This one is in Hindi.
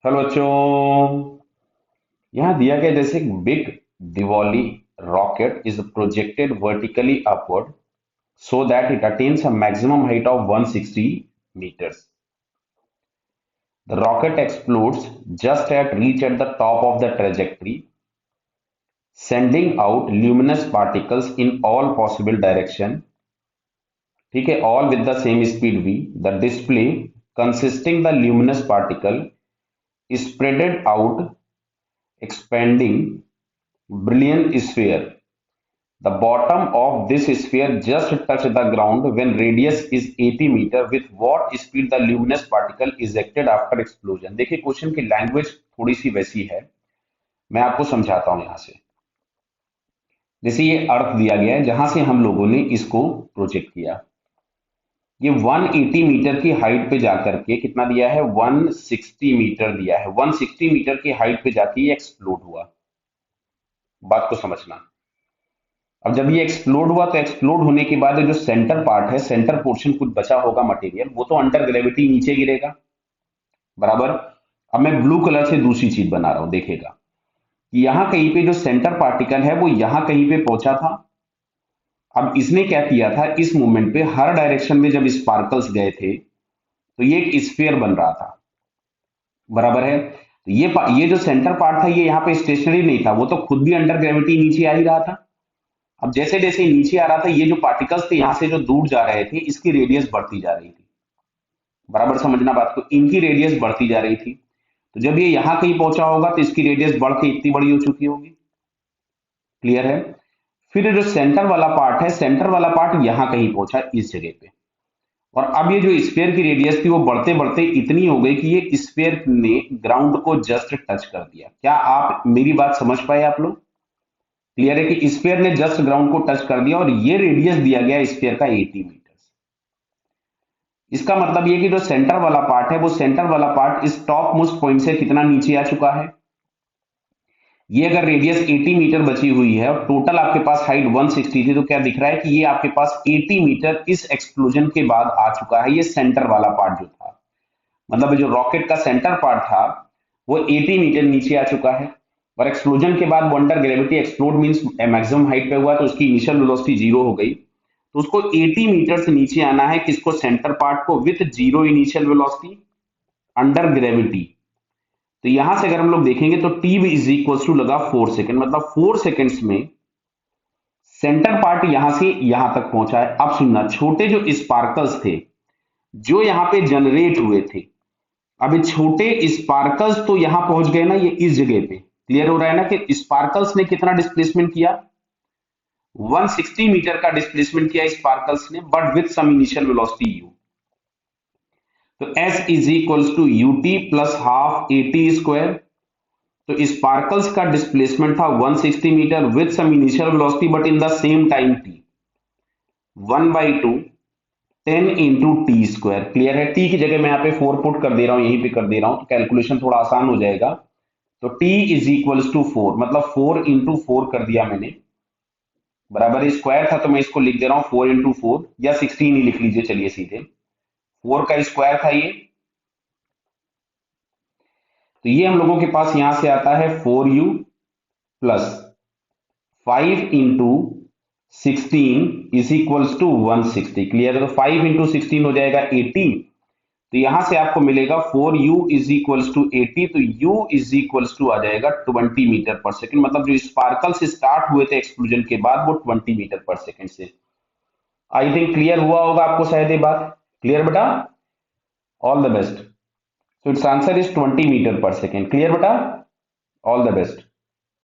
हेलो बच्चों। यहाँ दिया गया जैसे एक big Diwali rocket is projected vertically upward so that it attains a maximum height of 160 meters. The rocket explodes just at reach at the top of the trajectory, sending out luminous particles in all possible direction. ठीक है, all with the same speed v. The display consisting the luminous particle is spreaded out, expanding brilliant sphere. The bottom of this sphere just touch the ground when radius is 80 meter. With what speed the luminous particle ejected after explosion? देखिए क्वेश्चन की लैंग्वेज थोड़ी सी वैसी है, मैं आपको समझाता हूं यहां से। जैसे ये अर्थ दिया गया है जहां से हम लोगों ने इसको प्रोजेक्ट किया, ये 180 मीटर की हाइट पे जाकर के कितना दिया है, 160 मीटर दिया है। 160 मीटर की हाइट पे जाके ये एक्सप्लोड हुआ। बात को समझना। अब जब ये एक्सप्लोड हुआ तो एक्सप्लोड होने के बाद जो सेंटर पार्ट है, सेंटर पोर्शन कुछ बचा होगा मटेरियल, वो तो अंडर ग्रेविटी नीचे गिरेगा, बराबर। अब मैं ब्लू कलर से दूसरी चीज बना रहा हूं, देखेगा कि यहां कहीं पे जो सेंटर पार्टिकल है वो यहां कहीं पे पहुंचा था। अब इसने क्या किया था, इस मूवमेंट पे हर डायरेक्शन में जब स्पार्कल्स गए थे तो ये एक स्फीयर बन रहा था, बराबर है। तो ये जो सेंटर पार्ट था ये यहाँ पे स्टेशनरी नहीं था, वो तो खुद भी अंडर ग्रेविटी नीचे आ ही रहा था। अब जैसे जैसे नीचे आ रहा था, ये जो पार्टिकल्स थे यहां से जो दूर जा रहे थे, इसकी रेडियस बढ़ती जा रही थी, बराबर समझना बात को। इनकी रेडियस बढ़ती जा रही थी, तो जब ये यहां कहीं पहुंचा होगा तो इसकी रेडियस बढ़ के इतनी बड़ी हो चुकी होगी। क्लियर है। फिर ये जो सेंटर वाला पार्ट है, सेंटर वाला पार्ट यहां कहीं पहुंचा इस जगह पे, और अब ये जो स्फीयर की रेडियस थी वो बढ़ते बढ़ते इतनी हो गई कि ये स्फीयर ने ग्राउंड को जस्ट टच कर दिया। क्या आप मेरी बात समझ पाए आप लोग? क्लियर है कि स्फीयर ने जस्ट ग्राउंड को टच कर दिया और ये रेडियस दिया गया स्फीयर का 80 मीटर। इसका मतलब ये कि जो सेंटर वाला पार्ट है, वो सेंटर वाला पार्ट इस टॉप मोस्ट पॉइंट से कितना नीचे आ चुका है। ये अगर रेडियस 80 मीटर बची हुई है और टोटल आपके पास हाइट 160 थी, तो क्या दिख रहा है कि ये आपके पास 80 मीटर इस एक्सप्लोजन के बाद आ चुका है। ये सेंटर वाला पार्ट जो था, मतलब जो रॉकेट का सेंटर पार्ट था, वो 80 मीटर नीचे आ चुका है। और एक्सप्लोजन के बाद वो under gravity explode means maximum height पे हुआ, तो उसकी इनिशियल वेलोसिटी जीरो हो गई। तो उसको 80 मीटर से नीचे आना है, किसको, सेंटर पार्ट को, with zero initial velocity under gravity. तो यहां से अगर हम लोग देखेंगे तो टी इज इक्वल टू लगा 4 सेकेंड, मतलब 4 सेकेंड्स में सेंटर पार्ट यहां से यहां तक पहुंचा है। अब सुनना, छोटे जो स्पार्कल्स थे जो यहां पे जनरेट हुए थे, अब ये छोटे स्पार्कल्स तो यहां पहुंच गए ना, ये इस जगह पे। क्लियर हो रहा है ना कि स्पार्कल्स ने कितना डिस्प्लेसमेंट किया, 160 मीटर का डिस्प्लेसमेंट किया स्पार्कल्स ने, but with some initial velocity u। तो s is equals to ut plus half at square. तो स्पार्कल्स का डिस्प्लेसमेंट था 160 metre with some initial velocity but in the same time t, 1/2 10 into T square. Clear है। टी की जगह मैं यहाँ पे 4 पुट कर दे रहा हूं, यहीं पे कर दे रहा हूं, तो कैलकुलेशन थोड़ा आसान हो जाएगा। तो t इज इक्वल्स टू 4, मतलब 4 इंटू 4 कर दिया मैंने, बराबर स्क्वायर था तो मैं इसको लिख दे रहा हूं 4 इंटू 4, या 16 ही लिख लीजिए, चलिए सीधे 4 का स्क्वायर था ये। तो ये हम लोगों के पास यहां से आता है 4u plus 5 into 16 is equals to 160। Clear है। तो 5 इंटू 16 हो जाएगा 80। तो यहां से आपको मिलेगा 4u इज इक्वल्स टू 80, तो u इज इक्वल्स टू आ जाएगा 20 मीटर पर सेकंड, मतलब जो स्पार्कल से स्टार्ट हुए थे एक्सप्लोजन के बाद वो 20 मीटर पर सेकंड से। आई थिंक क्लियर हुआ होगा आपको शायद ये बात। क्लियर बेटा, all the best. So its answer is 20 meter per second. Clear beta? All the best.